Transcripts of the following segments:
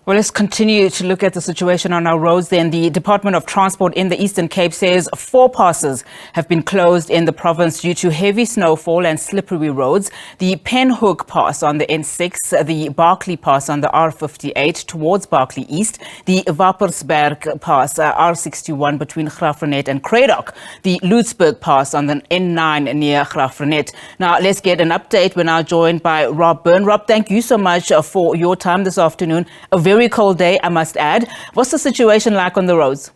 Well, let's continue to look at the situation on our roads then. The Department of Transport in the Eastern Cape says 4 passes have been closed in the province due to heavy snowfall and slippery roads. The Penhoek pass on the N6, the Barkley pass on the R58 towards Barkley East, the Wapadsberg pass R61 between Graaf-Reinet and Cradock, the Lootsberg pass on the N9 near Graaf-Reinet. Now, let's get an update. We're now joined by Rob Byrne. Rob, thank you so much for your time this afternoon. A very cold day, I must add. What's the situation like on the roads?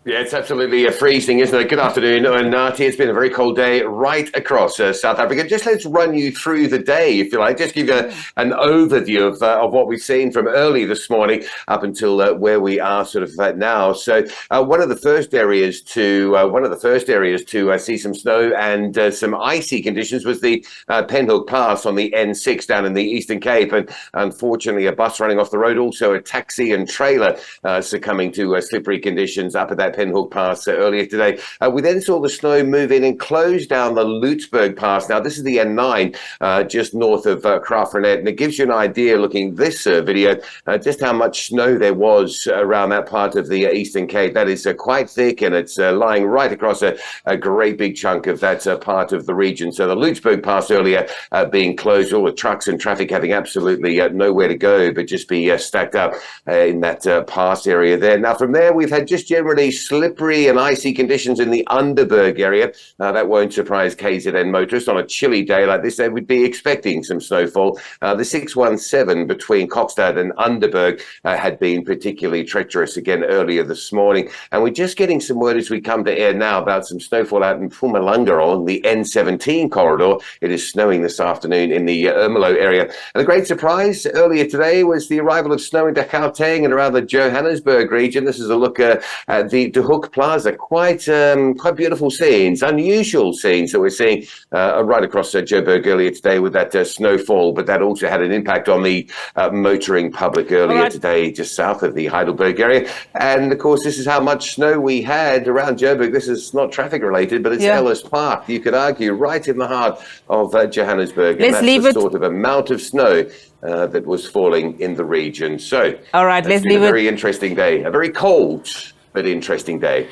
Yeah, it's absolutely freezing, isn't it? Good afternoon, Nati. It's been a very cold day right across South Africa. Just let's run you through the day, if you like. Just give you an overview of what we've seen from early this morning up until where we are sort of now. So one of the first areas to see some snow and some icy conditions was the Penhoek Pass on the N6 down in the Eastern Cape, and unfortunately a bus running off the road, also a taxi and trailer succumbing to slippery conditions up at that Penhoek Pass earlier today. We then saw the snow move in and close down the Lootsberg Pass. Now, this is the N9 just north of Graaf-Reinet, and it gives you an idea, looking at this video, just how much snow there was around that part of the Eastern Cape. That is quite thick, and it's lying right across a great big chunk of that part of the region. So the Lootsberg Pass earlier being closed, all the trucks and traffic having absolutely nowhere to go but just be stacked up in that pass area there. Now, from there, we've had just generally slippery and icy conditions in the Underberg area. That won't surprise KZN motorists. On a chilly day like this, they would be expecting some snowfall. The 617 between Kokstad and Underberg had been particularly treacherous again earlier this morning. And we're just getting some word as we come to air now about some snowfall out in Mpumalanga on the N17 corridor. It is snowing this afternoon in the Ermelo area. And the great surprise earlier today was the arrival of snow into Gauteng and around the Johannesburg region. This is a look at the De Hoek Plaza. Quite beautiful scenes, unusual scenes that we're seeing right across Joburg earlier today with that snowfall, but that also had an impact on the motoring public earlier today just south of the Heidelberg area. And of course, this is how much snow we had around Joburg. This is not traffic related, but it's Ellis Park, you could argue, right in the heart of Johannesburg. And that's the sort of amount of snow that was falling in the region. So, all right, let's leave it. A very interesting day, a very cold but interesting day.